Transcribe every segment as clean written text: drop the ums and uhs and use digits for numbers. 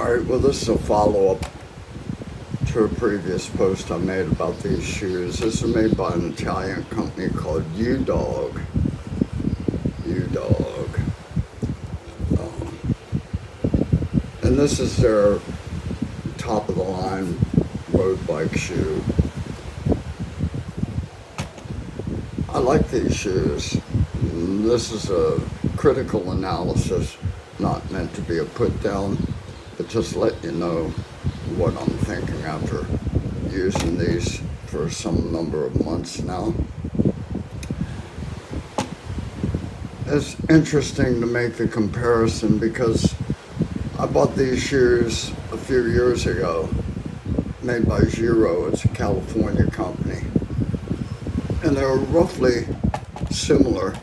Alright, well this is a follow-up to a previous post I made about these shoes. This is made by an Italian company called UDog. UDog. And this is their top-of-the-line road bike shoe. I like these shoes. This is a critical analysis, not meant to be a put-down, but just let you know what I'm thinking after using these for some number of months now. It's interesting to make the comparison because I bought these shoes a few years ago, made by Giro. It's a California company. And they're roughly similar.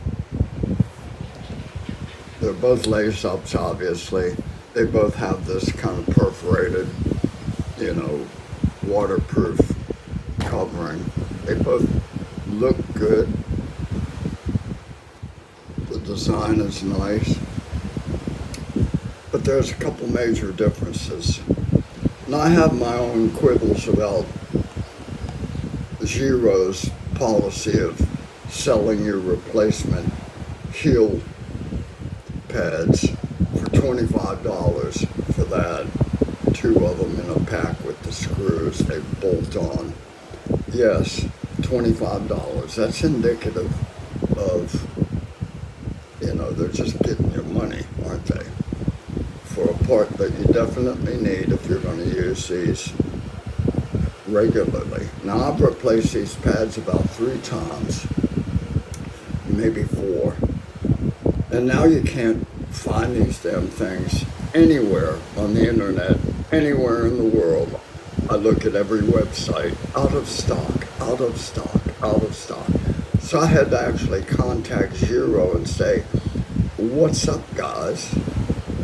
They're both lace-ups, obviously. They both have this kind of perforated, waterproof covering. They both look good. The design is nice. But there's a couple major differences. Now, I have my own quibbles about Giro's policy of selling your replacement heel pads for $25 for that. Two of them in a pack with the screws they bolt on. Yes, $25. That's indicative of, they're just getting your money, aren't they? For a part that you definitely need if you're going to use these regularly. Now, I've replaced these pads about 3 times, maybe 4. And now you can't find these damn things anywhere on the internet, anywhere in the world. I look at every website, out of stock, out of stock, out of stock. So I had to actually contact Giro and say, what's up, guys?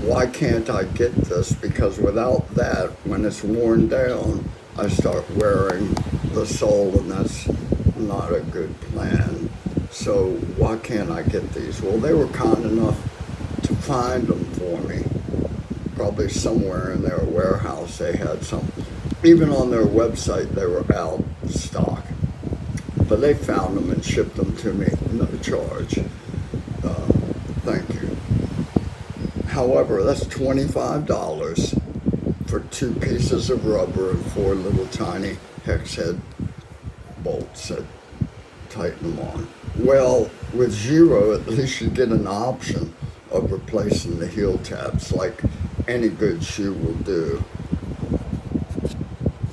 Why can't I get this? Because without that, when it's worn down, I start wearing the sole, and that's not a good plan. So why can't I get these? Well, they were kind enough to find them for me. Probably somewhere in their warehouse they had some. Even on their website they were out of stock. But they found them and shipped them to me, no charge. Thank you. However, that's $25 for 2 pieces of rubber and 4 little tiny hex head bolts that tighten them on. Well, with Giro, at least you get an option of replacing the heel tabs like any good shoe will do.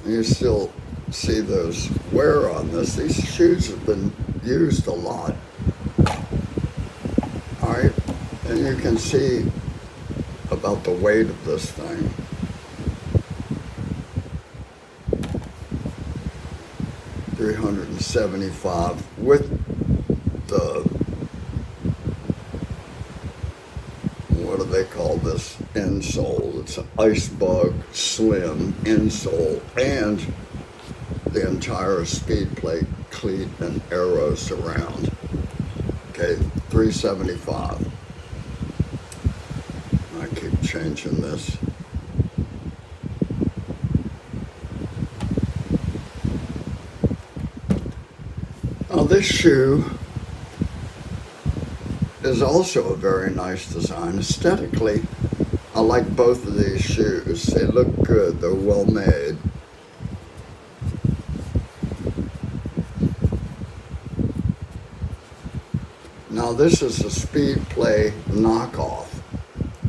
You still see those wear on this. These shoes have been used a lot. Alright, and you can see about the weight of this thing. $375 with the, what do they call this insole? It's an Ice Bug Slim insole and the entire speed plate, cleat, and aero surround. Okay, $375. I keep changing this. Now this shoe is also a very nice design. Aesthetically, I like both of these shoes. They look good, they're well made. Now this is a Speed Play knockoff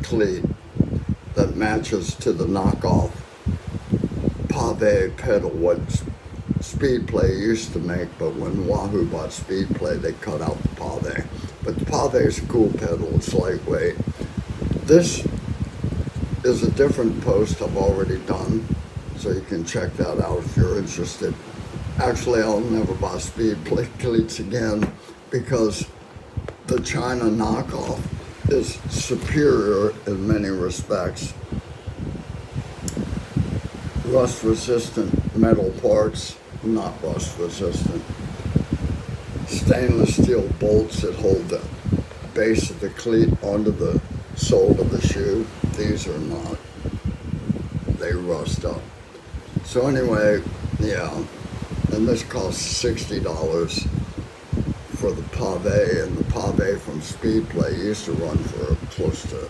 cleat that matches to the knockoff pave pedal, what Speed Play used to make, but when Wahoo bought Speed Play, they cut out the pave. But the pave is a cool pedal, it's lightweight. This is a different post I've already done, so you can check that out if you're interested. Actually, I'll never buy Speed Play cleats again because the China knockoff is superior in many respects. Rust resistant metal parts, not rust resistant. Stainless steel bolts that hold the base of the cleat onto the sole of the shoe. These are not. they rust up. So anyway, yeah, and this costs $60 for the pave, and the pave from Speedplay used to run for close to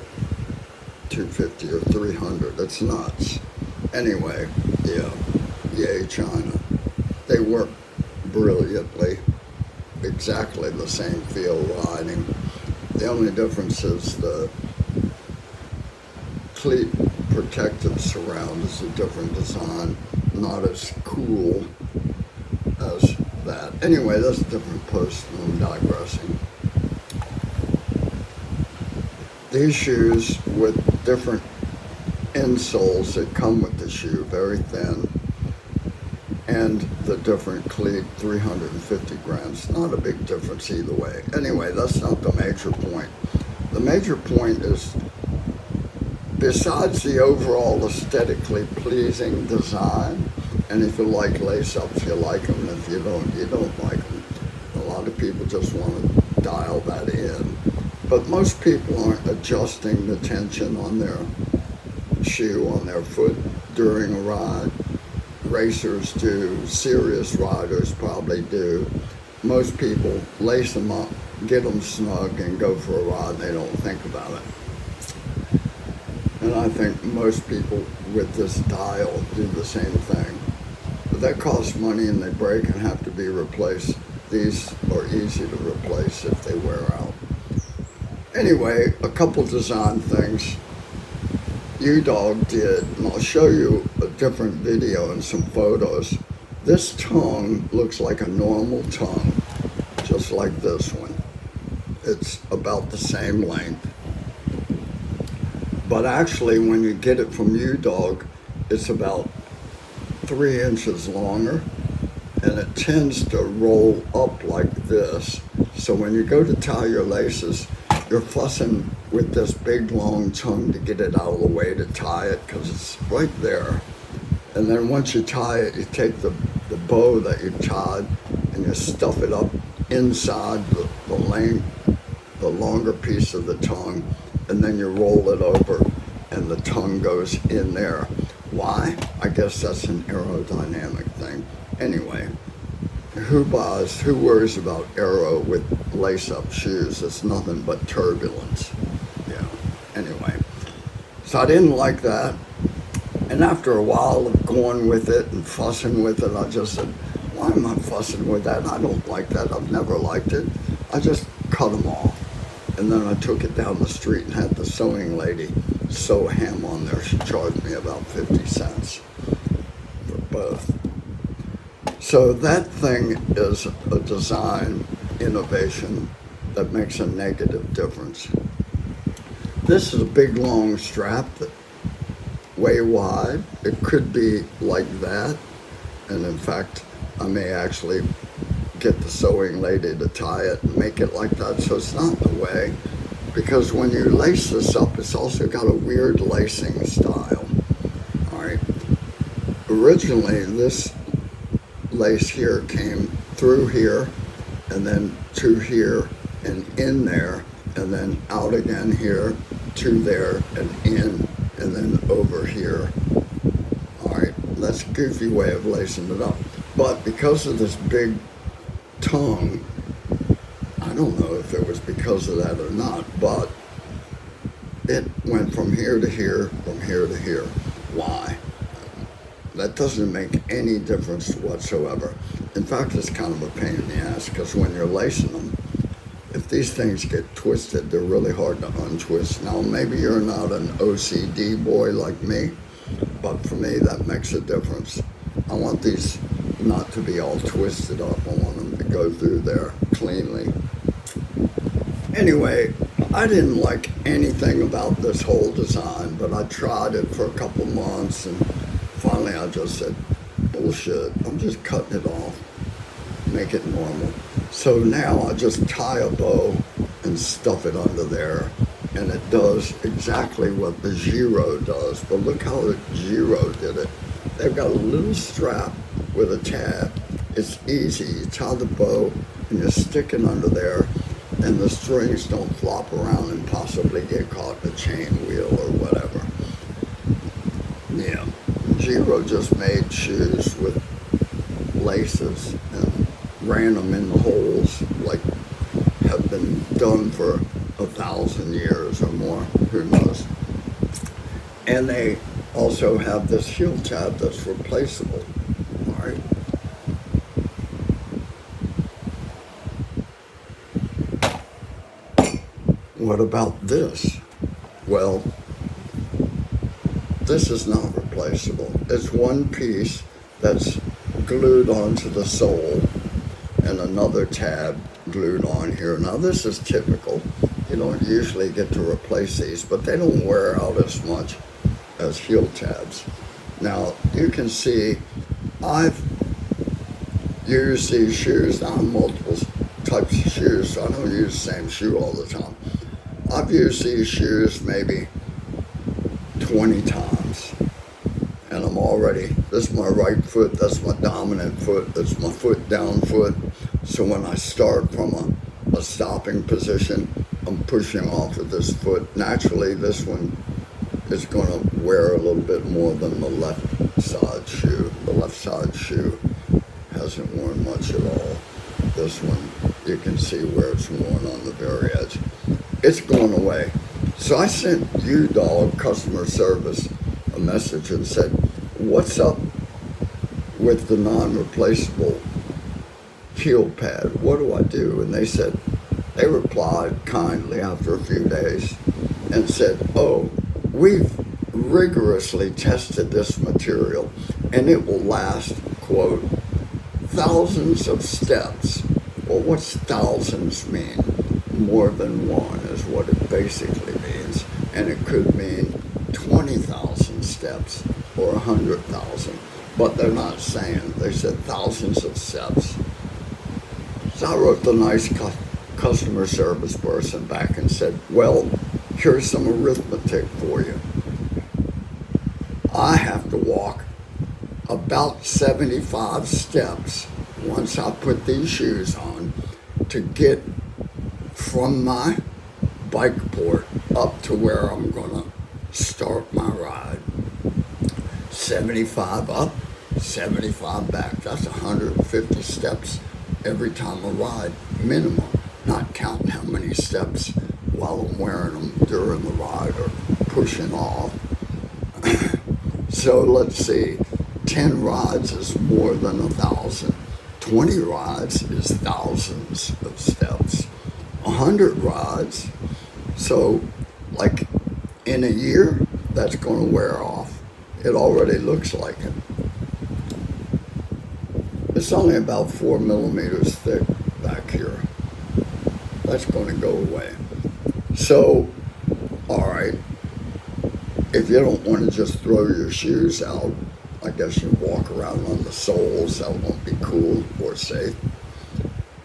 250 or 300. It's nuts. Anyway, yeah, yay China. They work brilliantly, exactly the same feel riding. The only difference is the cleat protective surround is a different design, not as cool as that. Anyway, that's a different post, and I'm digressing. These shoes with different insoles that come with the shoe, very thin, and the different cleat, 350 grams. Not a big difference either way. Anyway, that's not the major point. The major point is, besides the overall aesthetically pleasing design, and if you like lace-ups, you like them, and if you don't like them. A lot of people just want to dial that in. But most people aren't adjusting the tension on their shoe, on their foot during a ride. Racers do, serious riders probably do. Most people lace them up, get them snug, and go for a ride. They don't think about it. And I think most people with this dial do the same thing. But that costs money and they break and have to be replaced. These are easy to replace if they wear out. Anyway, a couple design things UDog did, and I'll show you a different video and some photos. This tongue looks like a normal tongue, just like this one. It's about the same length. But actually, when you get it from UDog, it's about 3 inches longer, and it tends to roll up like this. So when you go to tie your laces, you're fussing with this big long tongue to get it out of the way to tie it, because it's right there. And then once you tie it, you take the bow that you tied and you stuff it up inside the longer piece of the tongue, and then you roll it over and the tongue goes in there. Why? I guess that's an aerodynamic thing. Anyway, who worries about aero with lace-up shoes? It's nothing but turbulence. Yeah, anyway. So I didn't like that. And after a while of going with it and fussing with it, I just said, why am I fussing with that? I don't like that. I've never liked it. I just cut them off. And then I took it down the street and had the sewing lady sew a hem on there. She charged me about 50 cents for both. So that thing is a design innovation that makes a negative difference. This is a big long strap that way wide. It could be like that, and in fact I may actually get the sewing lady to tie it and make it like that so it's not in the way, because when you lace this up, it's also got a weird lacing style. All right, originally this lace here came through here and then to here and in there and then out again here to there and in and then over here. All right, that's a goofy way of lacing it up, but because of this big tongue, I don't know if it was because of that or not, but it went from here to here, from here to here. Why? That doesn't make any difference whatsoever. In fact, it's kind of a pain in the ass, because when you're lacing them, if these things get twisted, they're really hard to untwist. Now, maybe you're not an OCD boy like me, but for me, that makes a difference. I want these not to be all twisted up. I want them to go through there cleanly. Anyway, I didn't like anything about this whole design, but I tried it for a couple months, and finally I just said, bullshit, I'm just cutting it off, make it normal. So now I just tie a bow and stuff it under there, and it does exactly what the Giro does. But look how the Giro did it. They've got a little strap with a tab. It's easy. You tie the bow and you stick it under there, and the strings don't flop around and possibly get caught in a chain wheel or whatever. Yeah. Giro just made shoes with laces and ran them in the holes, like have been done for 1,000 years or more, who knows. And they also have this heel tab that's replaceable, all right? What about this? Well, this is not replaceable. It's one piece that's glued onto the sole and another tab glued on here. Now this is typical. You don't usually get to replace these, but they don't wear out as much as heel tabs. Now you can see I've used these shoes on multiple types of shoes, so I don't use the same shoe all the time. I've used these shoes maybe 20 times, and I'm already, this is my right foot, that's my dominant foot, that's my foot down foot. So when I start from a stopping position, I'm pushing off of this foot. Naturally, this one is going to wear a little bit more than the left side shoe. The left side shoe hasn't worn much at all. This one, you can see where it's worn on the very edge. It's going away. So I sent UDog customer service a message and said, what's up with the non-replaceable heel pad? What do I do? And they replied kindly after a few days and said, oh, we've rigorously tested this material and it will last, quote, thousands of steps. Well, what's thousands mean? More than one is what it basically means. And it could mean 20,000 steps or 100,000. But they're not saying. They said thousands of steps. So I wrote the nice customer service person back and said, well, here's some arithmetic for you. I have to walk about 75 steps once I put these shoes on to get from my bike port up to where I'm gonna start my ride. 75 up, 75 back. That's 150 steps every time I ride, minimum. Not counting how many steps while I'm wearing them during the ride or pushing off. So let's see, 10 rides is more than 1,000. 20 rides is thousands of steps. 100 rides, so like in a year, that's going to wear off. It already looks like it. It's only about 4 millimeters thick back here. That's going to go away. So, all right, if you don't want to just throw your shoes out, I guess you walk around on the soles. That won't be cool or safe.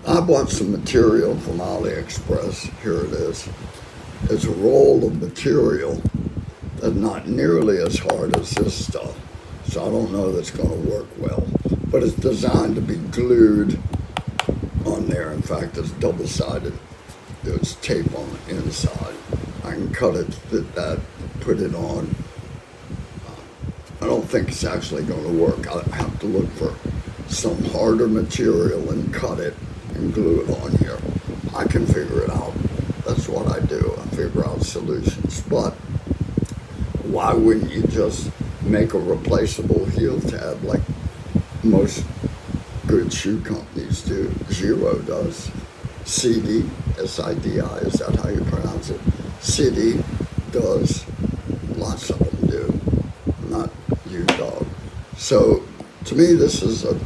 I bought some material from AliExpress. Here it is. It's a roll of material that's not nearly as hard as this stuff. So I don't know that's going to work well. But it's designed to be glued on there. In fact, it's double-sided. There's tape on the inside. I can cut it, fit that, put it on. I don't think it's actually going to work. I have to look for some harder material and cut it and glue it on here. I can figure it out. That's what I do. I figure out solutions. But why wouldn't you just make a replaceable heel tab like most good shoe companies do? Giro does. CD, S-I-D-I, is that how you pronounce it? CD does. Lots of them do. Not UDog. So to me, this is a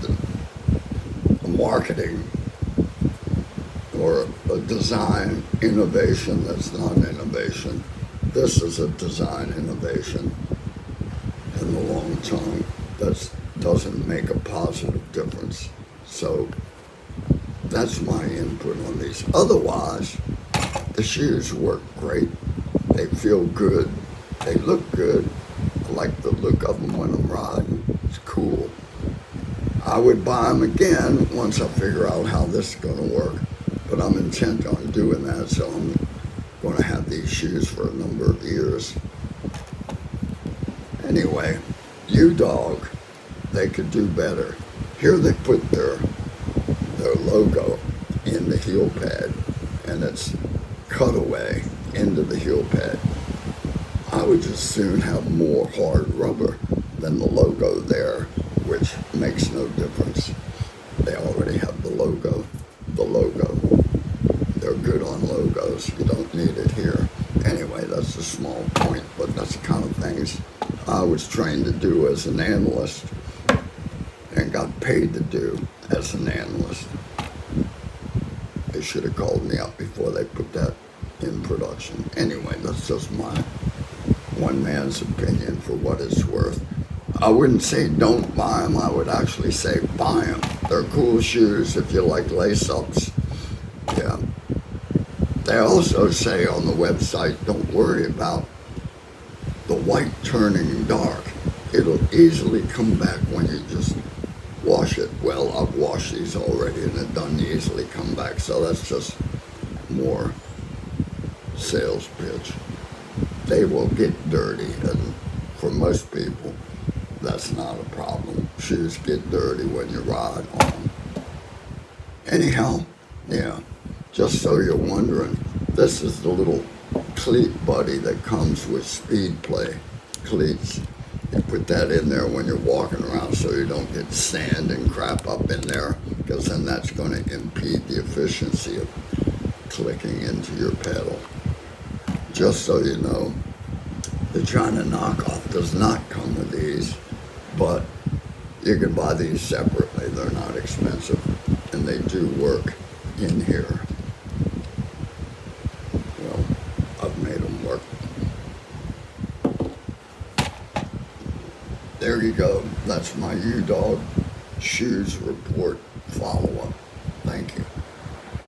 marketing or a design innovation that's not an innovation. This is a design innovation in the long term that doesn't make a positive difference. So that's my input on these. Otherwise, the shoes work great. They feel good. They look good. I like the look of them when I'm riding. It's cool. I would buy them again once I figure out how this is going to work. But I'm intent on doing that, so I'm going to have these shoes for a number of years. Anyway, UDog, they could do better. Here they put their logo in the heel pad, and it's cut away into the heel pad. I would just soon have more hard rubber than the logo there, which makes no difference. They already have the logo. The logo. They're good on logos. You don't need it here. Anyway, that's a small point, but that's the kind of things I was trained to do as an analyst and got paid to do as an analyst. They should have called me up before they put that in production. Anyway, that's just my one man's opinion for what it's worth. I wouldn't say don't buy them. I would actually say buy them. They're cool shoes if you like lace-ups. Yeah. They also say on the website, don't worry about the white turning dark. It'll easily come back when you just wash it. Well, I've washed these already and it doesn't easily come back. So that's just more sales pitch. They will get dirty, and for most people, that's not a problem. Shoes get dirty when you ride on them. Anyhow, yeah, just so you're wondering, this is the little cleat buddy that comes with Speed Play cleats. You put that in there when you're walking around so you don't get sand and crap up in there, because then that's going to impede the efficiency of clicking into your pedal. Just so you know, the China knockoff does not come with these, but you can buy these separately. They're not expensive, and they do work in here. Well, I've made them work. There you go. That's my UDog Shoes Report follow-up. Thank you.